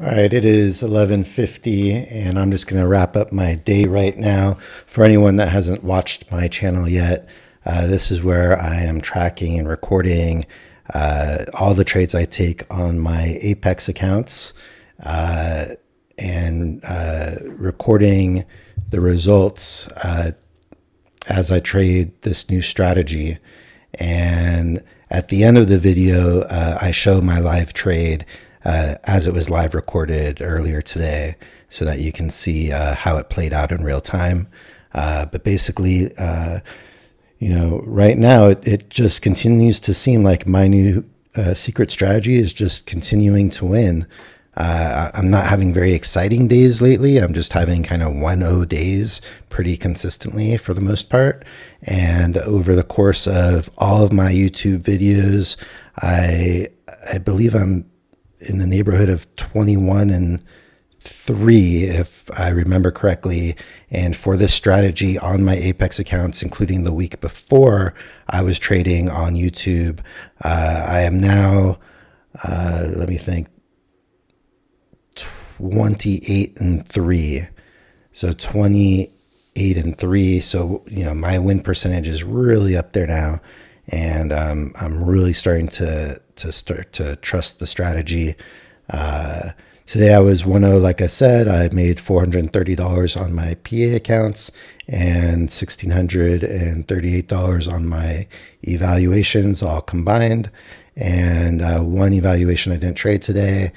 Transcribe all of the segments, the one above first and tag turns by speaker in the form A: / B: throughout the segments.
A: All right, it is 11:50 and I'm just going to wrap up my day right now. For anyone that hasn't watched my channel yet, this is where I am tracking and recording all the trades I take on my Apex accounts and recording the results as I trade this new strategy. And at the end of the video, I show my live trade as it was live recorded earlier today so that you can see how it played out in real time. But basically, right now it just continues to seem like my new secret strategy is just continuing to win. I'm not having very exciting days lately. I'm just having kind of 1-0 days pretty consistently for the most part. And over the course of all of my YouTube videos, I believe I'm in the neighborhood of 21-3, if I remember correctly. And for this strategy on my Apex accounts, including the week before I was trading on YouTube, I am now, let me think, 28-3. So 28-3. So, my win percentage is really up there now. And I'm really starting to trust the strategy. Today I was 1-0, like I said. I made $430 on my PA accounts and $1,638 on my evaluations, all combined. And one evaluation I didn't trade today,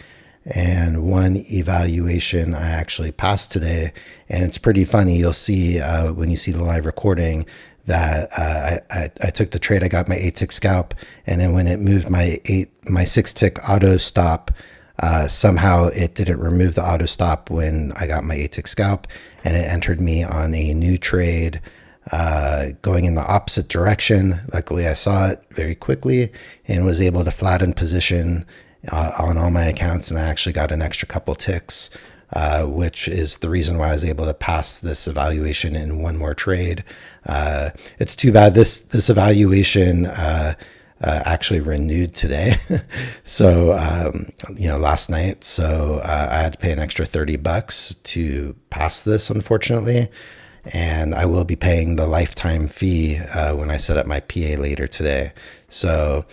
A: and one evaluation I actually passed today. And it's pretty funny. You'll see when you see the live recording that I took the trade. I got my 8-tick scalp, and then when it moved my 6-tick auto stop, somehow it didn't remove the auto stop when I got my 8-tick scalp, and it entered me on a new trade going in the opposite direction. Luckily, I saw it very quickly and was able to flatten position on all my accounts, and I actually got an extra couple ticks, which is the reason why I was able to pass this evaluation in one more trade. It's too bad this evaluation actually renewed today. So, last night. So I had to pay an extra $30 to pass this, unfortunately. And I will be paying the lifetime fee when I set up my PA later today. So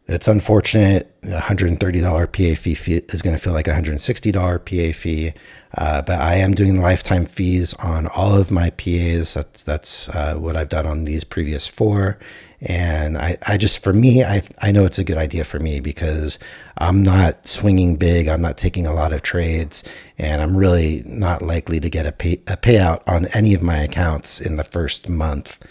A: it's unfortunate. $130 PA fee is going to feel like $160 PA fee. But I am doing lifetime fees on all of my PAs. That's what I've done on these previous 4. And I just, for me, I know it's a good idea for me because I'm not swinging big. I'm not taking a lot of trades, and I'm really not likely to get a payout on any of my accounts in the first month,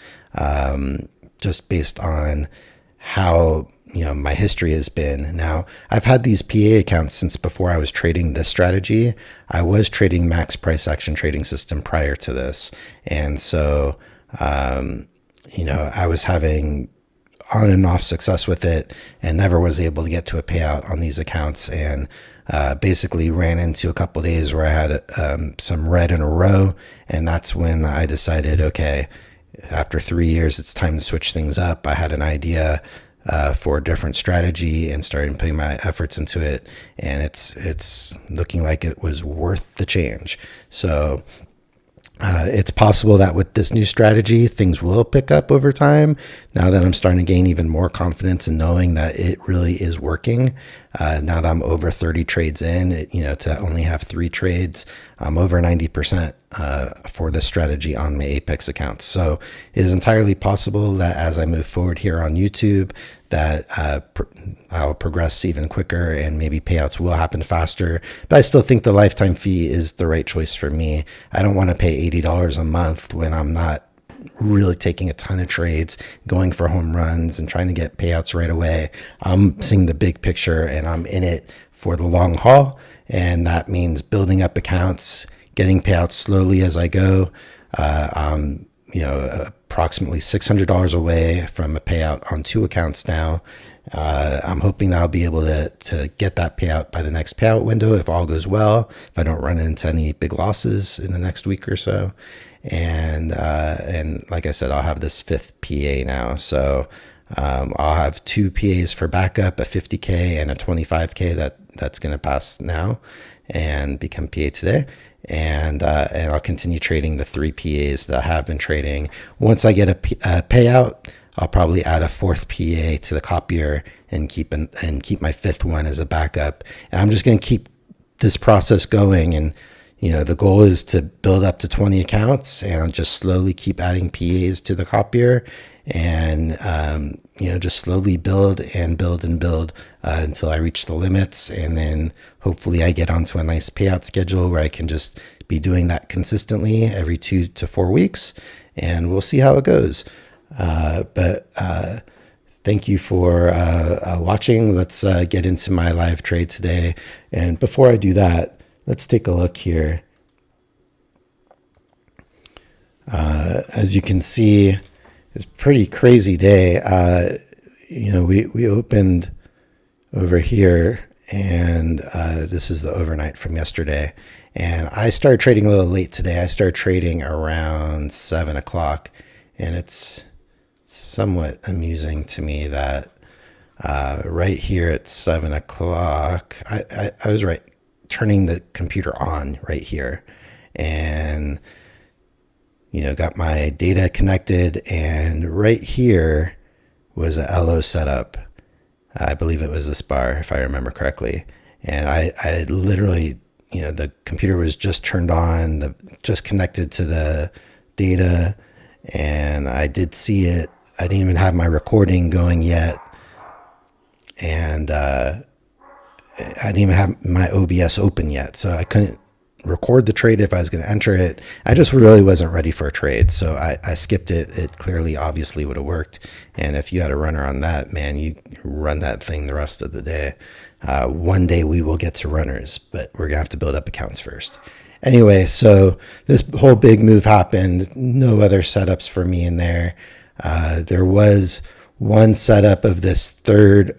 A: just based on how my history has been. Now, I've had these PA accounts since before I was trading this strategy. I was trading max price action trading system prior to this. And so, I was having on and off success with it and never was able to get to a payout on these accounts. And basically ran into a couple of days where I had some red in a row. And that's when I decided, okay, after 3 years, it's time to switch things up. I had an idea for a different strategy and started putting my efforts into it, and it's looking like it was worth the change. So it's possible that with this new strategy, things will pick up over time. Now that I'm starting to gain even more confidence in knowing that it really is working. Now that I'm over 30 trades in, to only have 3 trades, I'm over 90% for this strategy on my Apex accounts. So it is entirely possible that as I move forward here on YouTube, that I'll progress even quicker and maybe payouts will happen faster. But I still think the lifetime fee is the right choice for me. I don't want to pay $80 a month when I'm not really taking a ton of trades, going for home runs and trying to get payouts right away. I'm seeing the big picture and I'm in it for the long haul. And that means building up accounts, getting payouts slowly as I go. I'm approximately $600 away from a payout on 2 accounts now. I'm hoping that I'll be able to get that payout by the next payout window if all goes well, if I don't run into any big losses in the next week or so. And like I said, I'll have this 5th PA now. So I'll have two PAs for backup, a 50K and a 25K that's going to pass now and become PA today. And I'll continue trading the three PAs that I have been trading. Once I get a payout, I'll probably add a fourth PA to the copier and keep my fifth one as a backup. And I'm just going to keep this process going. And the goal is to build up to 20 accounts, and I'll just slowly keep adding PAs to the copier, and just slowly build and build and build until I reach the limits, and then hopefully I get onto a nice payout schedule where I can just be doing that consistently every 2 to 4 weeks, and we'll see how it goes. But thank you for watching. Let's get into my live trade today. And before I do that, let's take a look here. As you can see, it's a pretty crazy day. We opened over here, and this is the overnight from yesterday. And I started trading a little late today. I started trading around 7 o'clock, and it's somewhat amusing to me that right here at 7 o'clock, I was right turning the computer on right here, and got my data connected, and right here was a LO setup. I believe it was this bar, if I remember correctly. And I literally, the computer was just turned on, just connected to the data, and I did see it. I didn't even have my recording going yet, and I didn't even have my OBS open yet, so I couldn't record the trade if I was going to enter it. I just really wasn't ready for a trade, so I skipped it. It clearly, obviously would have worked, and if you had a runner on that, man, you run that thing the rest of the day. One day we will get to runners, but we're going to have to build up accounts first. Anyway, so this whole big move happened. No other setups for me in there. There was one setup of this third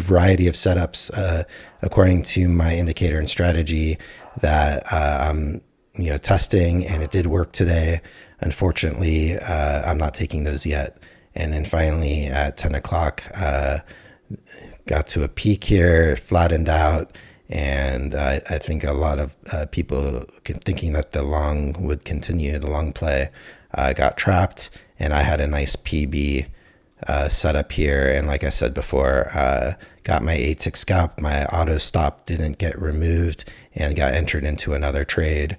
A: variety of setups, according to my indicator and strategy, that I'm testing, and it did work today. Unfortunately, I'm not taking those yet. And then finally at 10 o'clock, got to a peak here, flattened out, and I think a lot of people thinking that the long would continue, the long play, got trapped, and I had a nice PB set up here. And like I said before, got my 8-tick scalp. My auto stop didn't get removed and got entered into another trade.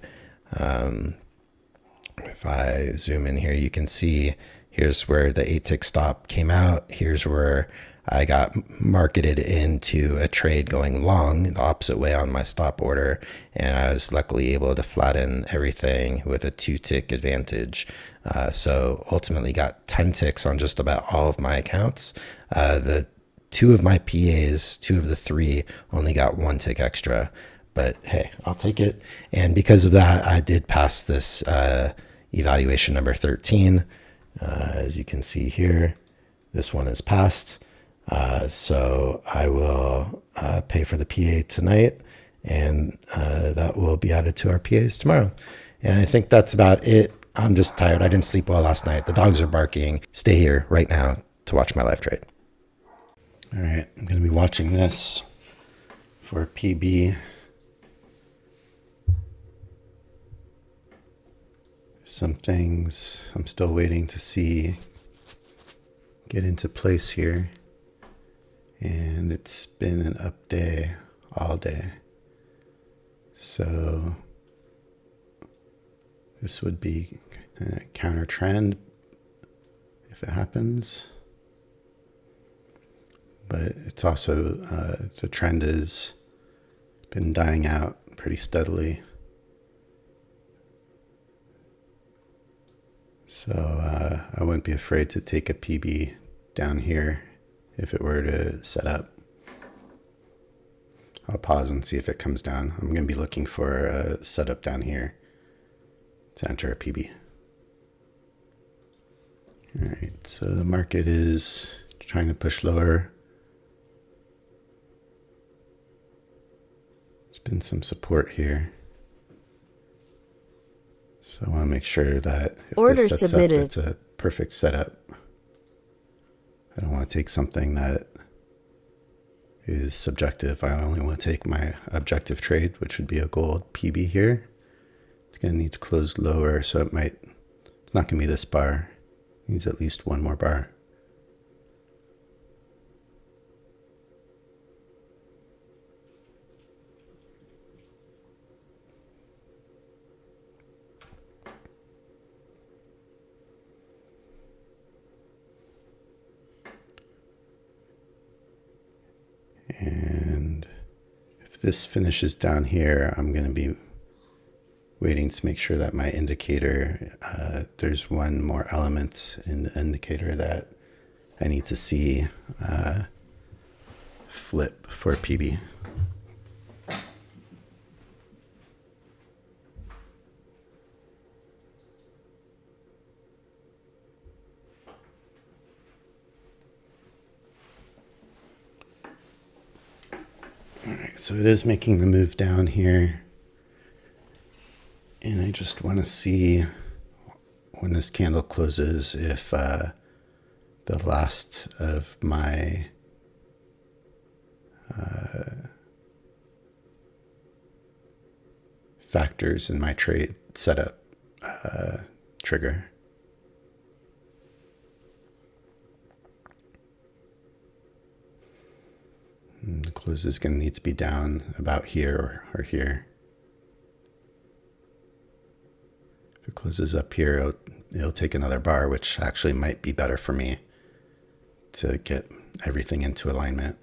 A: If I zoom in here, you can see here's where the 8-tick stop came out. Here's where I got marketed into a trade going long the opposite way on my stop order, and I was luckily able to flatten everything with a 2-tick advantage. So ultimately got 10 ticks on just about all of my accounts. The two of my PAs, two of the three, only got 1 tick extra, but hey, I'll take it. And because of that, I did pass this evaluation number 13. As you can see here, this one is passed. So I will pay for the PA tonight, and that will be added to our PAs tomorrow. And I think that's about it. I'm just tired. I didn't sleep well last night. The dogs are barking. Stay here right now to watch my live trade. All right, I'm going to be watching this for PB. Some things I'm still waiting to see get into place here. And it's been an up day all day. So this would be a counter trend if it happens. But it's also, the trend has been dying out pretty steadily. So I wouldn't be afraid to take a PB down here if it were to set up. I'll pause and see if it comes down. I'm going to be looking for a setup down here to enter a PB. All right, so the market is trying to push lower. There's been some support here. So I want to make sure that if this sets up, it's a perfect setup. want to take something that is subjective. I only want to take my objective trade, which would be a gold PB here. It's going to need to close lower, so it's not going to be this bar. It needs at least one more bar. And if this finishes down here, I'm going to be waiting to make sure that my indicator, there's one more element in the indicator that I need to see flip for PB. All right, so it is making the move down here. And I just want to see when this candle closes if the last of my factors in my trade setup trigger. And the close is going to need to be down about here or here. If it closes up here, it'll take another bar, which actually might be better for me to get everything into alignment.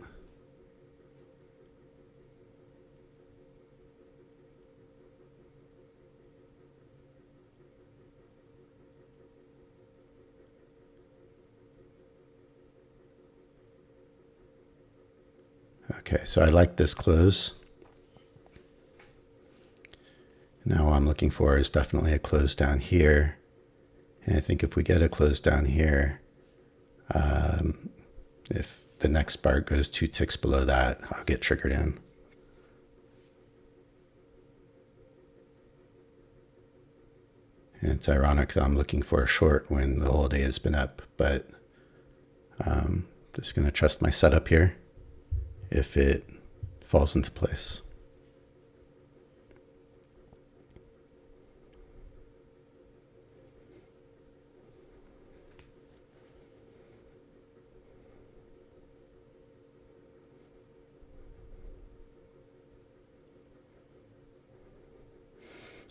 A: Okay, so I like this close. Now what I'm looking for is definitely a close down here. And I think if we get a close down here, if the next bar goes 2 ticks below that, I'll get triggered in. And it's ironic that I'm looking for a short when the whole day has been up, but I'm just going to trust my setup here if it falls into place.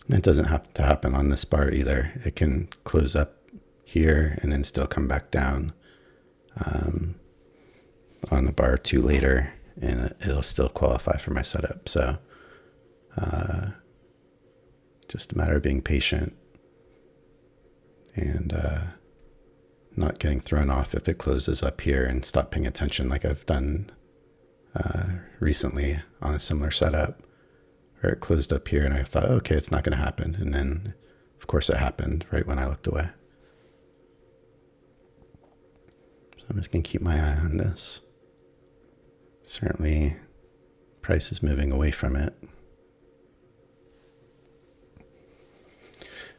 A: And it doesn't have to happen on this bar either. It can close up here and then still come back down on a bar or two later, and it'll still qualify for my setup. So just a matter of being patient and not getting thrown off if it closes up here, and stop paying attention like I've done recently on a similar setup, where it closed up here and I thought, okay, it's not going to happen. And then, of course, it happened right when I looked away. So I'm just going to keep my eye on this. Certainly, price is moving away from it.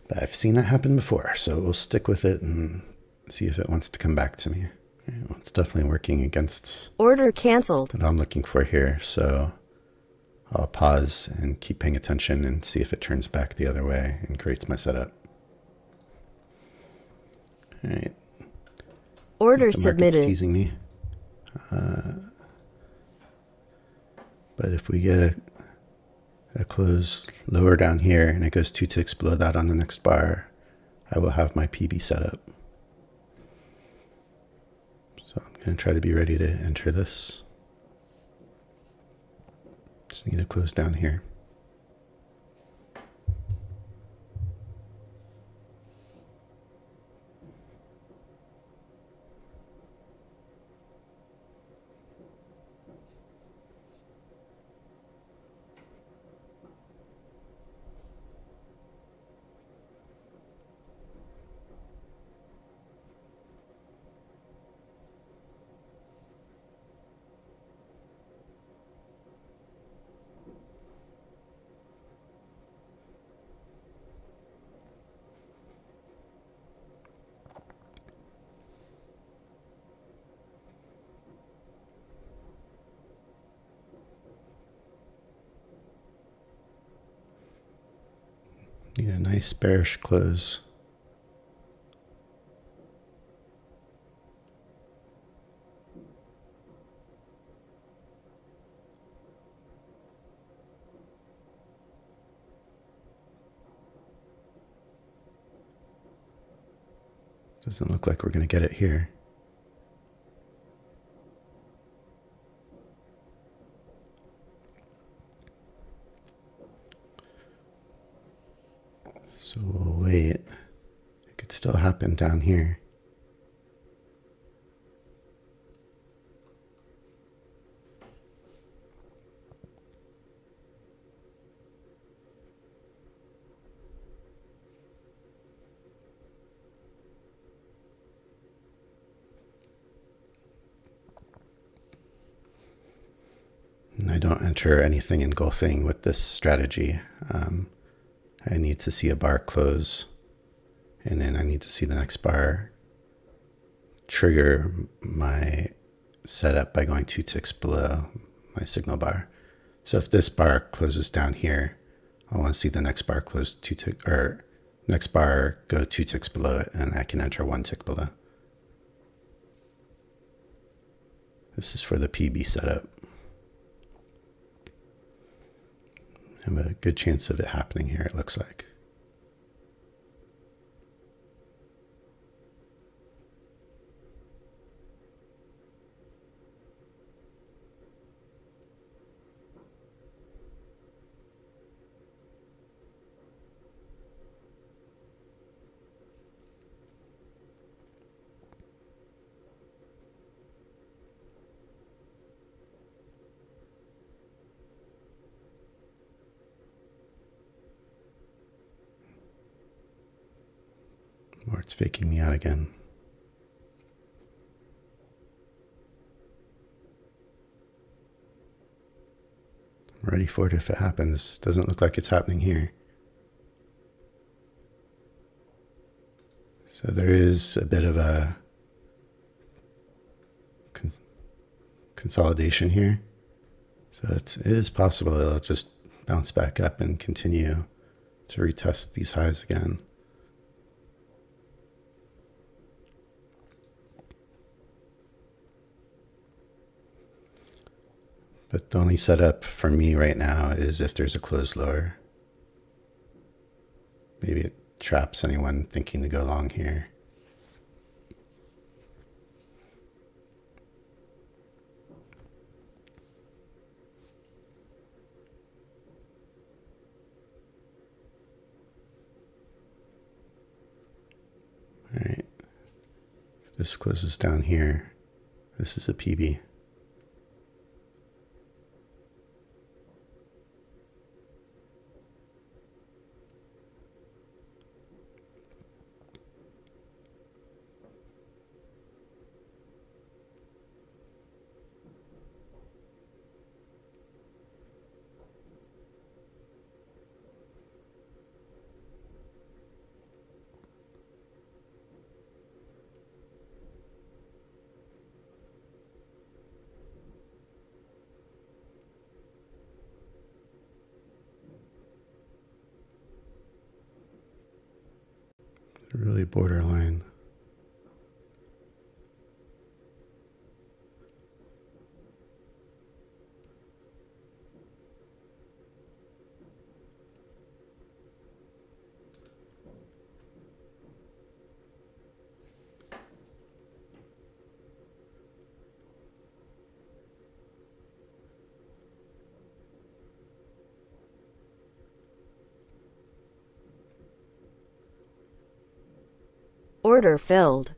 A: But I've seen that happen before, so we'll stick with it and see if it wants to come back to me. Well, it's definitely working against
B: order canceled
A: what I'm looking for here, so I'll pause and keep paying attention and see if it turns back the other way and creates my setup. All right.
B: order
A: The market's
B: submitted
A: teasing me. But if we get a close lower down here and it goes 2 ticks below that on the next bar, I will have my PB set up. So I'm going to try to be ready to enter this. Just need to close down here. Need a nice bearish close. Doesn't look like we're going to get it here. So we'll wait. It could still happen down here. And I don't enter anything engulfing with this strategy. I need to see a bar close, and then I need to see the next bar trigger my setup by going 2 ticks below my signal bar. So if this bar closes down here, I want to see the next bar close 2 ticks, or next bar go 2 ticks below it, and I can enter 1 tick below. This is for the PB setup. I have a good chance of it happening here, it looks like. Or it's faking me out again. I'm ready for it if it happens. Doesn't look like it's happening here. So there is a bit of a consolidation here. So it is possible it'll just bounce back up and continue to retest these highs again. But the only setup for me right now is if there's a close lower. Maybe it traps anyone thinking to go long here. All right. If this closes down here, this is a PB. Really borderline.
B: Order filled.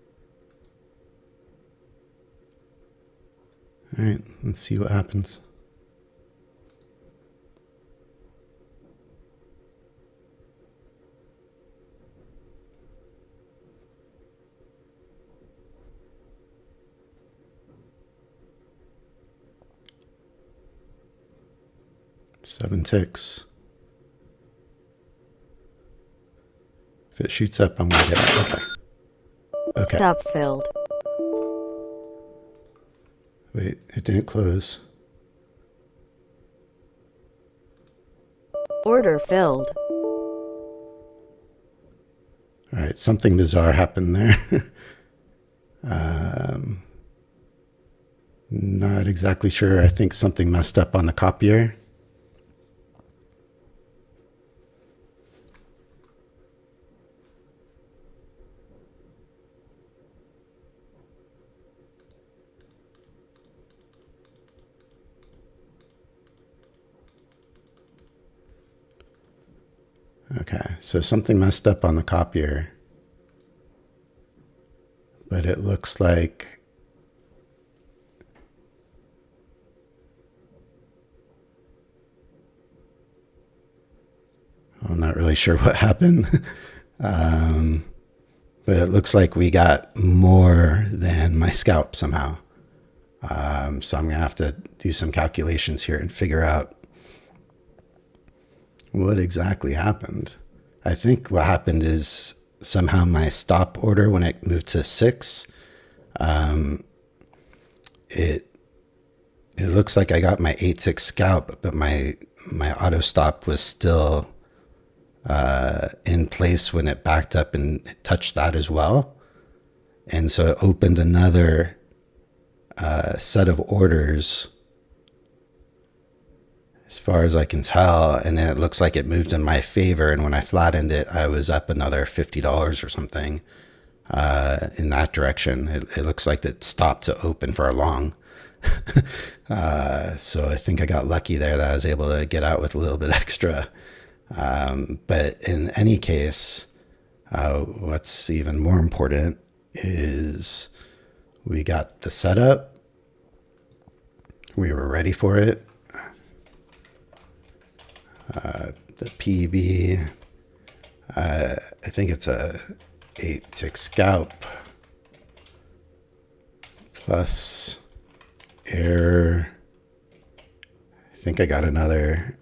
A: All right, let's see what happens. Seven ticks. If it shoots up, I'm gonna get it. Okay.
B: Stop filled.
A: Wait, it didn't close.
B: Order filled.
A: right, something bizarre happened there. Not exactly sure. I think something messed up on the copier. Okay, so something messed up on the copier, but it looks like I'm not really sure what happened. But it looks like we got more than my scalp somehow. So I'm going to have to do some calculations here and figure out what exactly happened. I think what happened is somehow my stop order, when it moved to 6, it looks like I got my 8-tick scalp, but my auto stop was still in place when it backed up and touched that as well. And so it opened another set of orders as far as I can tell. And then it looks like it moved in my favor. And when I flattened it, I was up another $50 or something in that direction. It looks like it stopped to open for a long. So I think I got lucky there that I was able to get out with a little bit extra. But in any case, what's even more important is we got the setup. We were ready for it. The PB, I think it's a 8-tick scalp plus air. I think I got another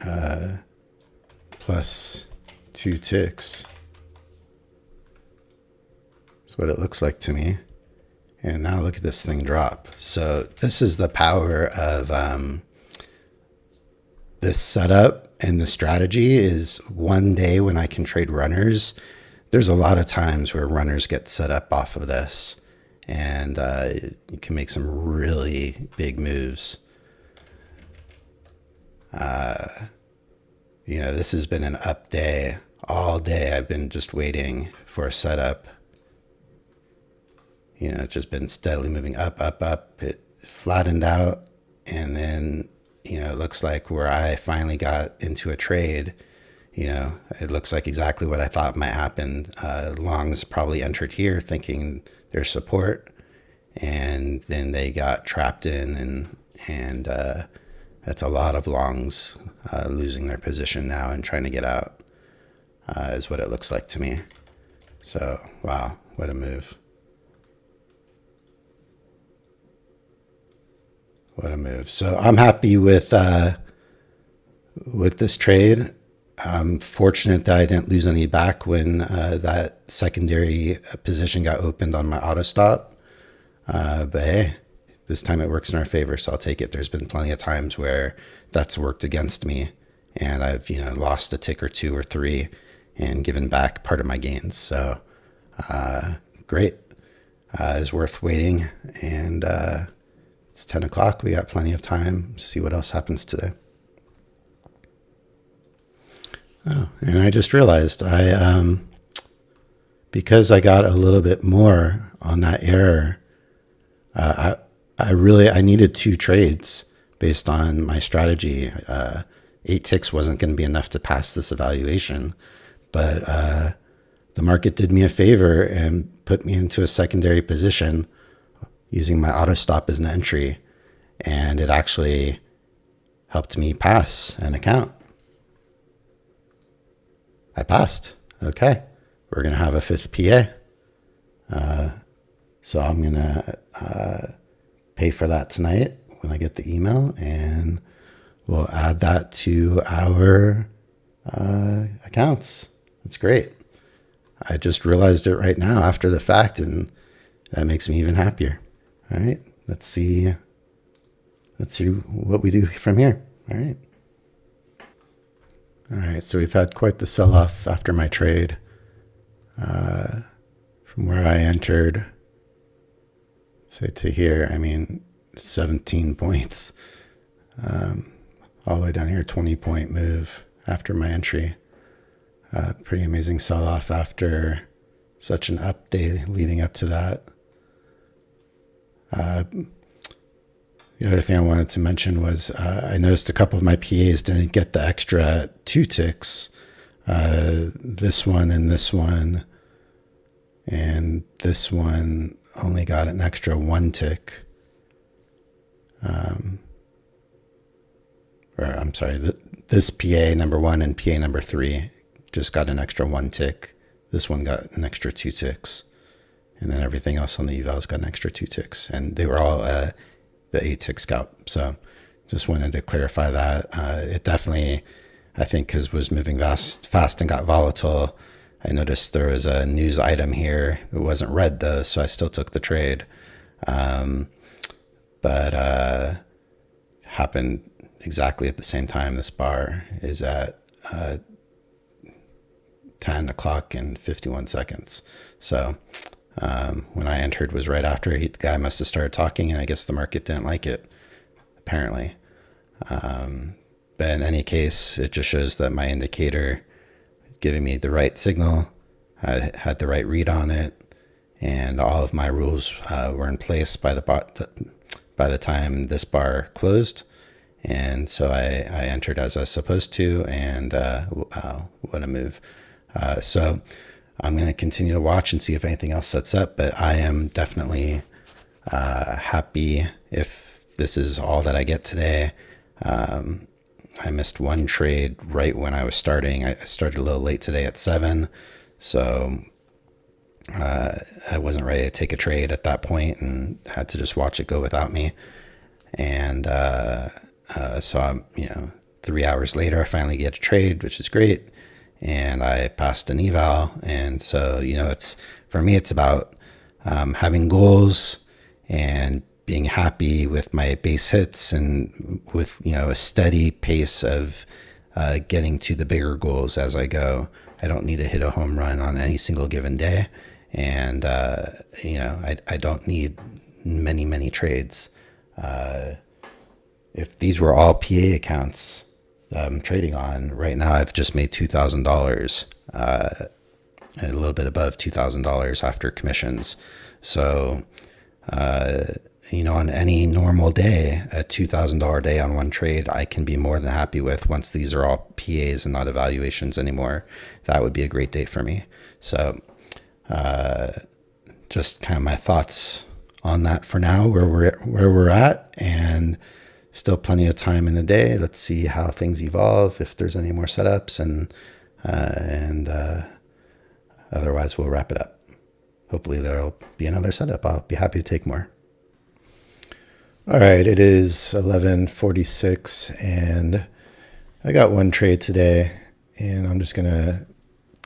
A: plus 2 ticks. That's what it looks like to me. And now look at this thing drop. So this is the power of this setup, and the strategy is one day when I can trade runners. There's a lot of times where runners get set up off of this, and you can make some really big moves. This has been an up day. All day I've been just waiting for a setup. It's just been steadily moving up, up, up. It flattened out, and then, it looks like where I finally got into a trade, it looks like exactly what I thought might happen. Longs probably entered here thinking there's support, and then they got trapped in, and that's a lot of longs losing their position now and trying to get out, is what it looks like to me. So, wow, what a move. What a move. So I'm happy with this trade. I'm fortunate that I didn't lose any back when that secondary position got opened on my auto stop. But hey, this time it works in our favor, so I'll take it. There's been plenty of times where that's worked against me, and I've lost a tick or 2 or 3 and given back part of my gains. So great. It's worth waiting, and it's 10 o'clock. We got plenty of time to see what else happens today. Oh, and I just realized because I got a little bit more on that error, I needed 2 trades based on my strategy. 8 ticks wasn't going to be enough to pass this evaluation, but the market did me a favor and put me into a secondary position using my auto stop as an entry, and it actually helped me pass an account. I passed. Okay, we're gonna have a 5th PA. So I'm gonna pay for that tonight when I get the email, and we'll add that to our accounts. That's great. I just realized it right now after the fact, and that makes me even happier. All right, let's see what we do from here. All right, so we've had quite the sell-off after my trade. from where I entered, say to here, I mean, 17 points. All the way down here, 20-point move after my entry. Pretty amazing sell-off after such an up day leading up to that. The other thing I wanted to mention was I noticed a couple of my PAs didn't get the extra 2 ticks. This one and this one. And this one only got an extra 1 tick. I'm sorry, this PA number 1 and PA number 3 just got an extra 1 tick. This one got an extra 2 ticks. And then everything else on the evals got an extra 2 ticks. And they were all the 8-tick scalp. So just wanted to clarify that. It definitely, I think, because was moving fast and got volatile. I noticed there was a news item here. It wasn't red though, so I still took the trade. But happened exactly at the same time. This bar is at 10 o'clock and 51 seconds. So when I entered was right after the guy must have started talking, and I guess the market didn't like it, apparently. But in any case, it just shows that my indicator is giving me the right signal. I had the right read on it, and all of my rules were in place by the time this bar closed. And so I entered as I was supposed to, and what a move. So I'm going to continue to watch and see if anything else sets up, but I am definitely happy if this is all that I get today. I missed 1 trade right when I was starting. I started a little late today at 7, so I wasn't ready to take a trade at that point and had to just watch it go without me. And so I'm, 3 hours later, I finally get a trade, which is great. And I passed an eval. And so, it's, for me, it's about having goals and being happy with my base hits and with, a steady pace of getting to the bigger goals as I go. I don't need to hit a home run on any single given day. And, I don't need many trades. If these were all PA accounts I'm trading on right now, I've just made $2,000, a little bit above $2,000 after commissions. So, on any normal day, a $2,000 day on 1 trade, I can be more than happy with once these are all PAs and not evaluations anymore. That would be a great day for me. So, just kind of my thoughts on that for now, where we're at, and still plenty of time in the day. Let's see how things evolve, if there's any more setups, and otherwise we'll wrap it up. Hopefully there'll be another setup. I'll be happy to take more. All right, it is 11:46, and I got 1 trade today, and I'm just gonna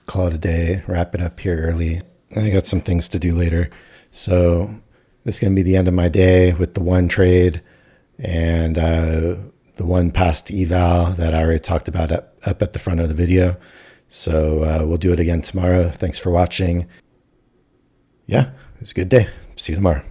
A: call it a day, wrap it up here early. I got some things to do later, so this is gonna be the end of my day with the 1 trade and the 1 past eval that I already talked about up at the front of the video. So we'll do it again tomorrow. Thanks for watching. Yeah, it was a good day. See you tomorrow.